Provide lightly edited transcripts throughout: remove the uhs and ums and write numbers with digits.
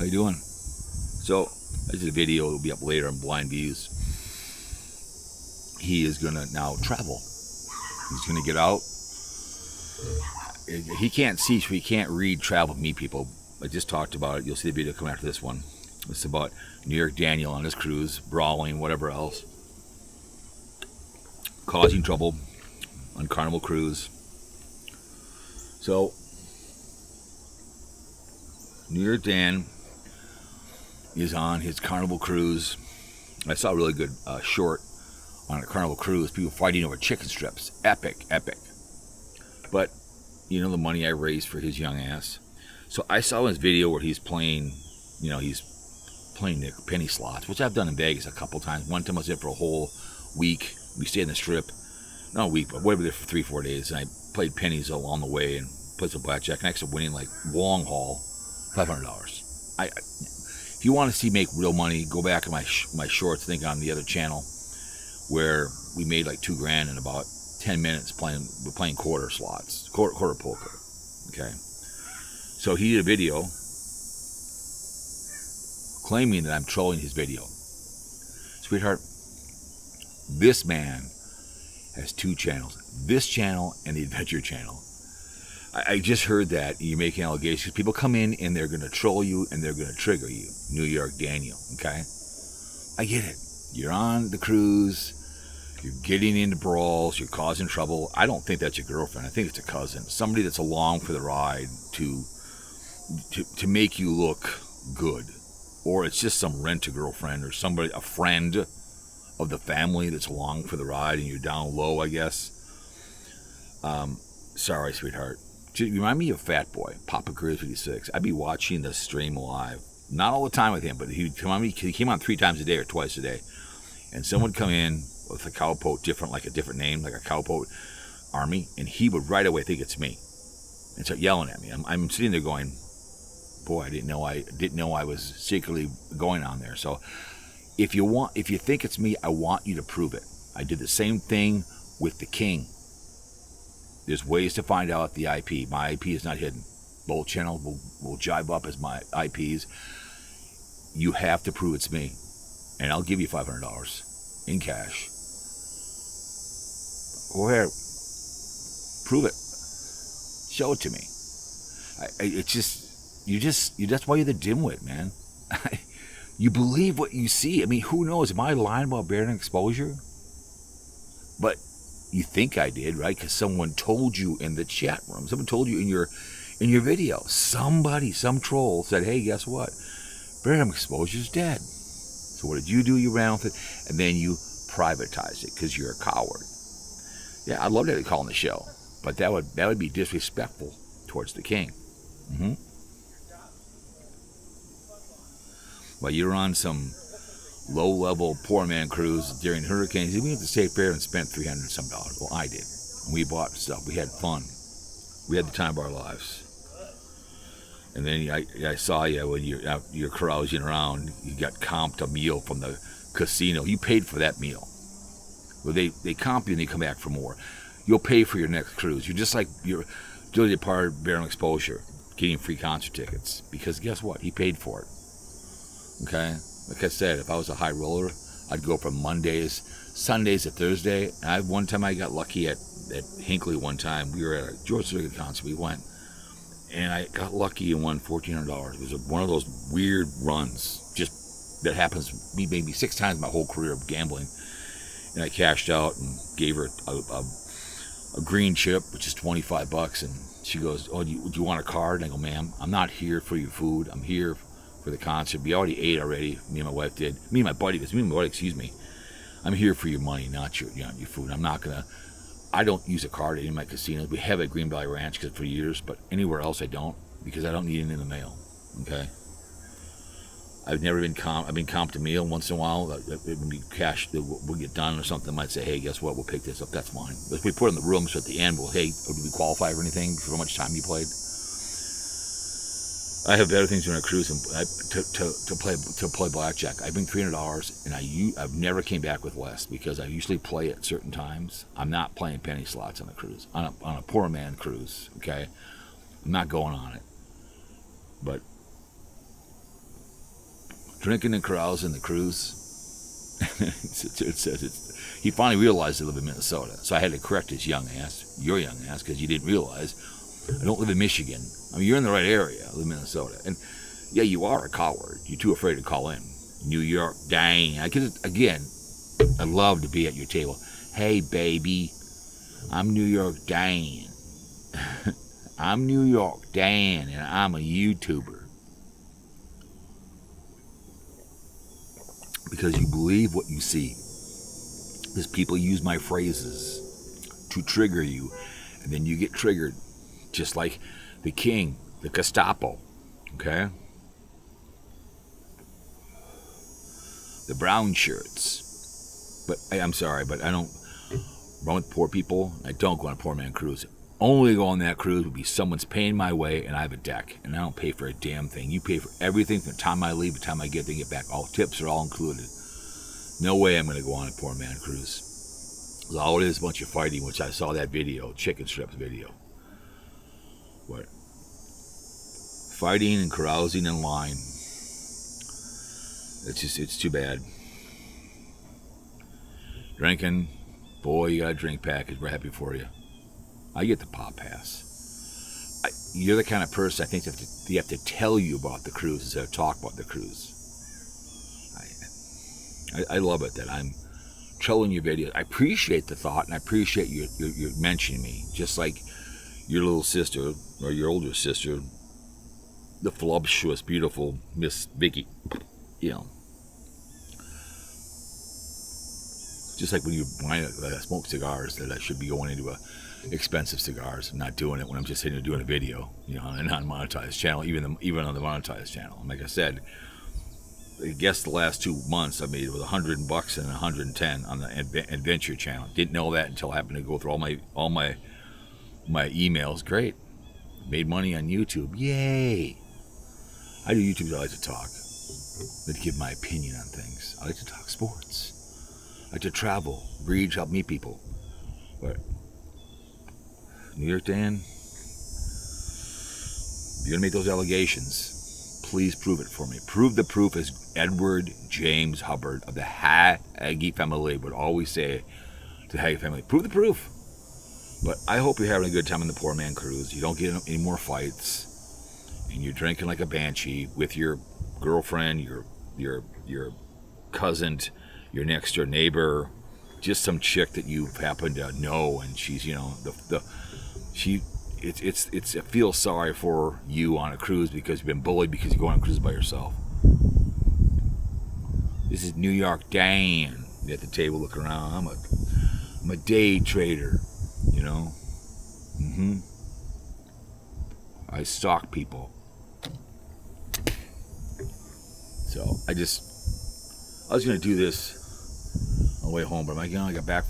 How you doing? So, I did a video. It'll be up later on Blind Views. He is gonna now travel. He's gonna get out. He can't see, so he can't read travel with me, people. I just talked about it. You'll see the video coming after this one. It's about New York Daniel on his cruise, brawling, whatever else, causing trouble on Carnival cruise. So, New York Dan is on his Carnival cruise. I saw a really good short on a Carnival cruise. People fighting over chicken strips. Epic, epic. But, you know the money I raised for his young ass? So I saw his video where he's playing, he's playing the penny slots, which I've done in Vegas a couple times. One time I was there for a whole week. We stayed in the Strip. Not a week, but we were there for 3-4 days. And I played pennies along the way and played some blackjack. And I actually winning like long haul, $500. If you want to see make real money, go back in my shorts. I think on the other channel, where we made like $2,000 in about 10 minutes playing quarter slots, quarter poker. Okay, so he did a video claiming that I'm trolling his video. Sweetheart, this man has 2 channels: this channel and the Adventure channel. I just heard that you're making allegations. People come in and they're going to troll you and they're going to trigger you. New York Daniel, okay? I get it. You're on the cruise. You're getting into brawls. You're causing trouble. I don't think that's your girlfriend. I think it's a cousin. Somebody that's along for the ride to make you look good. Or it's just some rent-a-girlfriend or somebody, a friend of the family that's along for the ride and you're down low, I guess. Sorry, sweetheart. You remind me of Fat Boy, Papa Grizz 56. I'd be watching the stream live. Not all the time with him, but he came on 3 times a day or twice a day. And someone would come in with a Cowpote, like a different name, like a Cowpote army, and he would right away think it's me and start yelling at me. I'm sitting there going, boy, I didn't know I was secretly going on there. So if you think it's me, I want you to prove it. I did the same thing with the King. There's ways to find out the IP. My IP is not hidden. Both channels will jive up as my IPs. You have to prove it's me. And I'll give you $500 in cash. Go ahead. Prove it. Show it to me. That's why you're the dimwit, man. You believe what you see. I mean, who knows? Am I lying about bearing exposure? But you think I did, right? Because someone told you in the chat room. Someone told you in your video. Some troll said, hey, guess what? Barium exposure's dead. So what did you do? You ran with it, and then you privatized it because you're a coward. Yeah, I'd love to have you call on the show, but that would be disrespectful towards the King. Mm-hmm. Well, you're on some low-level poor man cruise during hurricanes. We went to State Fair and spent $300 some. Well, I did. And we bought stuff. We had fun. We had the time of our lives. And then I saw you when you're carousing around. You got comped a meal from the casino. You paid for that meal. Well, they comp you and they come back for more. You'll pay for your next cruise. You're just like you're Julia Part, Bearing Exposure, getting free concert tickets. Because guess what? He paid for it. Okay? Like I said, if I was a high roller, I'd go from Sundays to Thursday. And one time I got lucky at Hinckley one time. We were at a George Strait concert. We went. And I got lucky and won $1,400. It was one of those weird runs. Just that happens to me maybe 6 times in my whole career of gambling. And I cashed out and gave her a green chip, which is $25. And she goes, oh, do you want a card? And I go, ma'am, I'm not here for your food. I'm here for the concert. We already ate already. Me and my wife did. Me and my buddy. Excuse me. I'm here for your money, not your food. I don't use a card at any of my casinos. We have at Green Valley Ranch for years, but anywhere else I don't, because I don't need it in the mail. Okay. I've never been comped. I've been comped a meal once in a while. When we cash, we'll get done or something. I might say, hey, guess what? We'll pick this up. That's mine. If we put it in the room, so at the end, hey, do we qualify for anything for how much time you played? I have better things on a cruise to play blackjack. I bring $300, and I've never came back with less because I usually play at certain times. I'm not playing penny slots on a cruise, on a poor man cruise. Okay, I'm not going on it. But drinking and carousing the cruise. It says he finally realized I live in Minnesota, so I had to correct his young ass, your young ass, because you didn't realize I don't live in Michigan. I mean, you're in the right area. I live in Minnesota, and yeah, you are a coward. You're too afraid to call in. New York, dang! Again, I love to be at your table. Hey, baby, I'm New York Dan. I'm New York Dan, and I'm a YouTuber. Because you believe what you see. Because people use my phrases to trigger you, and then you get triggered, just like the king, the Gestapo, okay? The brown shirts. But I'm sorry, but I don't run with poor people. I don't go on a poor man cruise. Only go on that cruise would be someone's paying my way, and I have a deck, and I don't pay for a damn thing. You pay for everything from the time I leave to the time I get there and get back. All tips are all included. No way I'm going to go on a poor man cruise. All it is a bunch of fighting, which I saw that video, chicken strips video. What? Fighting and carousing in line. It's too bad. Drinking, boy, you got a drink package. We're happy for you. I get the pop pass. You're the kind of person I think they have to tell you about the cruise instead of talk about the cruise. I love it that I'm trolling your videos. I appreciate the thought, and I appreciate you mentioning me. Just like your little sister, or your older sister, the voluptuous, beautiful Miss Vicky. You know. Just like when you smoke cigars, that I should be going into expensive cigars. I'm not doing it when I'm just sitting here doing a video, on a non-monetized channel, even on the monetized channel. And like I said, I guess the last 2 months I made it with $100 and $110 on the adventure channel. Didn't know that until I happened to go through all my emails. Great, made money on YouTube. Yay! I do YouTube. I like to talk. I like to give my opinion on things. I like to talk sports. I like to travel, read, help meet people. But New York Dan, if you're gonna make those allegations, please prove it for me. Prove the proof, as Edward James Hubbard of the Hagee family would always say to the Hagee family. Prove the proof. But I hope you're having a good time on the poor man cruise. You don't get any more fights, and you're drinking like a banshee with your girlfriend, your cousin, your next door neighbor, just some chick that you happen to know, and she's I feel sorry for you on a cruise because you've been bullied because you go on a cruise by yourself. This is New York Dan. You're at the table looking around. I'm a day trader, I stalk people. So I was gonna do this on the way home, but I got back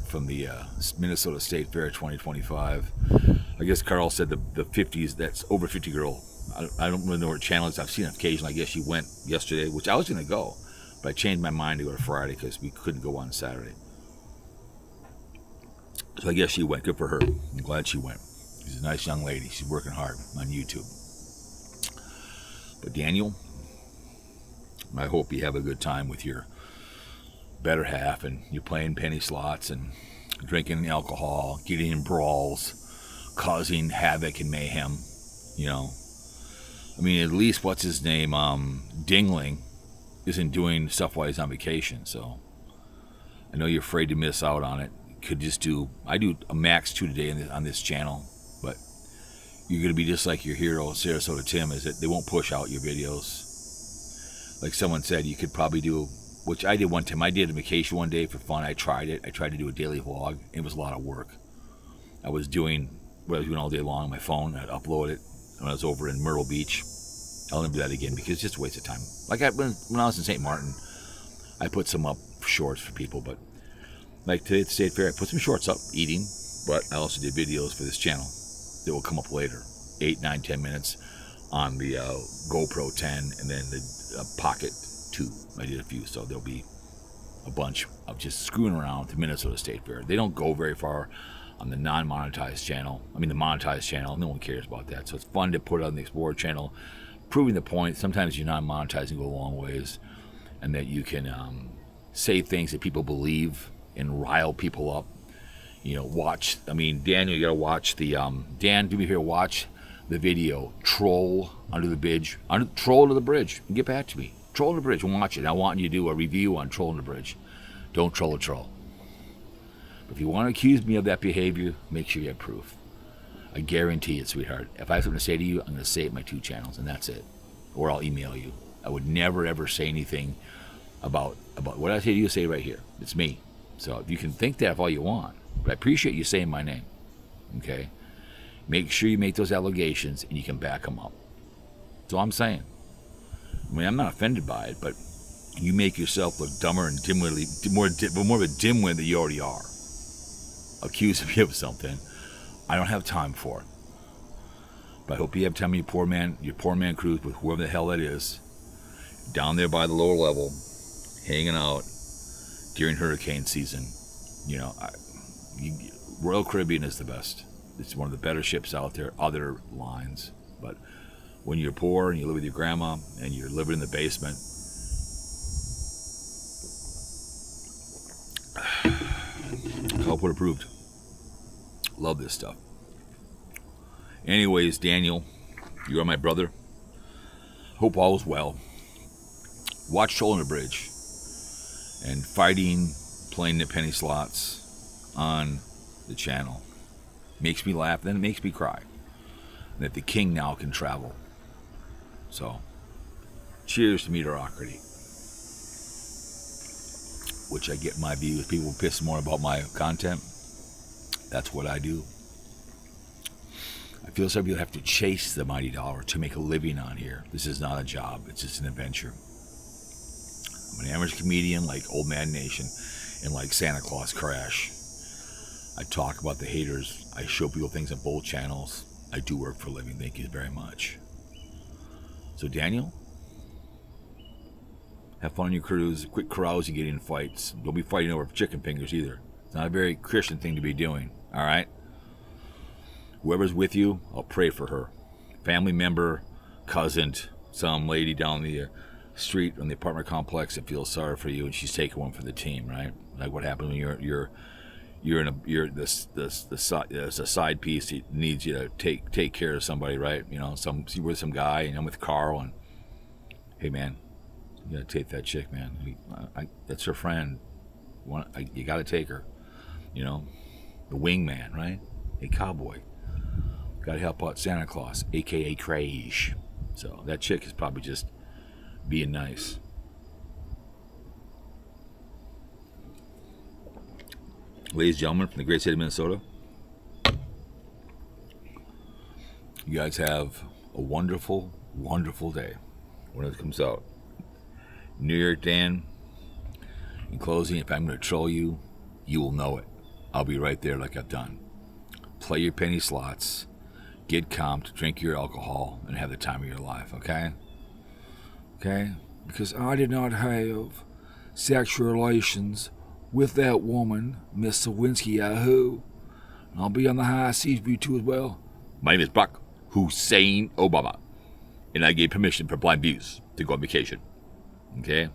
from the Minnesota State Fair 2025. I guess Carl said the 50s. That's over 50 girl. I don't really know her channel is. I've seen it occasionally. I guess she went yesterday, which I was gonna go, but I changed my mind to go to Friday because we couldn't go on Saturday. So I guess she went. Good for her. I'm glad she went. She's a nice young lady. She's working hard on YouTube. But Daniel, I hope you have a good time with your better half, and you're playing penny slots and drinking alcohol, getting in brawls, causing havoc and mayhem. I mean, at least what's his name, Dingling, isn't doing stuff while he's on vacation. So I know you're afraid to miss out on it. Could just I do a max 2 today on this channel, but you're gonna be just like your hero, Sarasota Tim, is that they won't push out your videos. Like someone said, you could probably do, which I did one time. I did a vacation one day for fun. I tried it. I tried to do a daily vlog. It was a lot of work. I was doing what I was doing all day long on my phone. I'd upload it when I was over in Myrtle Beach. I'll never do that again because it's just a waste of time. Like when I was in St. Martin, I put some up shorts for people. But like today at the State Fair, I put some shorts up eating. But I also did videos for this channel that will come up later. 8, 9, 10 minutes on the GoPro 10 and then the Pocket 2. I did a few, so there'll be a bunch of just screwing around with the Minnesota State Fair. They don't go very far on the non-monetized channel. I mean, the monetized channel, no one cares about that. So it's fun to put on the Explorer channel, proving the point. Sometimes you're not monetizing go a long ways, and that you can say things that people believe and rile people up. Watch. I mean, Daniel, you gotta watch the Dan. Do me here. Watch the video. Troll under the bridge. Troll under the bridge. And get back to me. Troll under the bridge. Watch it. I want you to do a review on Troll under the bridge. Don't troll a troll. But if you want to accuse me of that behavior, make sure you have proof. I guarantee it, sweetheart. If I have something to say to you, I'm going to say it in my 2 channels, and that's it. Or I'll email you. I would never, ever say anything about what I say to you, say it right here. It's me. So if you can think that all you want, but I appreciate you saying my name. Okay? Make sure you make those allegations, and you can back them up. That's all I'm saying. I mean, I'm not offended by it, but you make yourself look dumber and more of a dimwit than you already are. Accusing me of something I don't have time for. But I hope you have time in your poor man cruise with whoever the hell that is, down there by the lower level, hanging out during hurricane season. Royal Caribbean is the best. It's one of the better ships out there, other lines. But when you're poor and you live with your grandma and you're living in the basement, Cowpote approved. Love this stuff. Anyways, Daniel, you are my brother. Hope all is well. Watch Troll on the Bridge and fighting, playing the penny slots on the channel. Makes me laugh, then it makes me cry. And that the king now can travel. So, cheers to mediocrity. Which I get my views. People piss more about my content. That's what I do. I feel some people have to chase the mighty dollar to make a living on here. This is not a job. It's just an adventure. I'm an amateur comedian like Old Man Nation and like Santa Claus Crash. I talk about the haters. I show people things on both channels. I do work for a living. Thank you very much. So Daniel, have fun on your cruise. Quit carousing, get in fights. Don't be fighting over chicken fingers either. It's not a very Christian thing to be doing. All right? Whoever's with you, I'll pray for her. Family member, cousin, some lady down the street on the apartment complex that feels sorry for you, and she's taking one for the team, right? Like what happens when you're a side piece that needs you to take care of somebody, right? You're with some guy, and I'm with Carl, and hey man, you gotta take that chick, man. That's her friend. You gotta take her. The wingman, right? A cowboy. Gotta help out Santa Claus, aka Crash. So that chick is probably just being nice. Ladies and gentlemen from the great state of Minnesota, you guys have a wonderful, wonderful day when it comes out. New York Dan, in closing, if I'm going to troll you, you will know it. I'll be right there like I've done. Play your penny slots, get comped, drink your alcohol, and have the time of your life, okay? Okay? Because I did not have sexual relations with that woman, Miss Lewinsky, Yahoo. And I'll be on the high seas for you too as well. My name is Barack Hussein Obama, and I gave permission for blind views to go on vacation. Okay?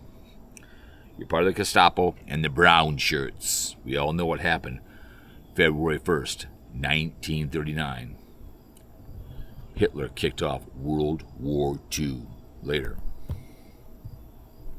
You're part of the Gestapo and the brown shirts. We all know what happened February 1st, 1939. Hitler kicked off World War II. Later.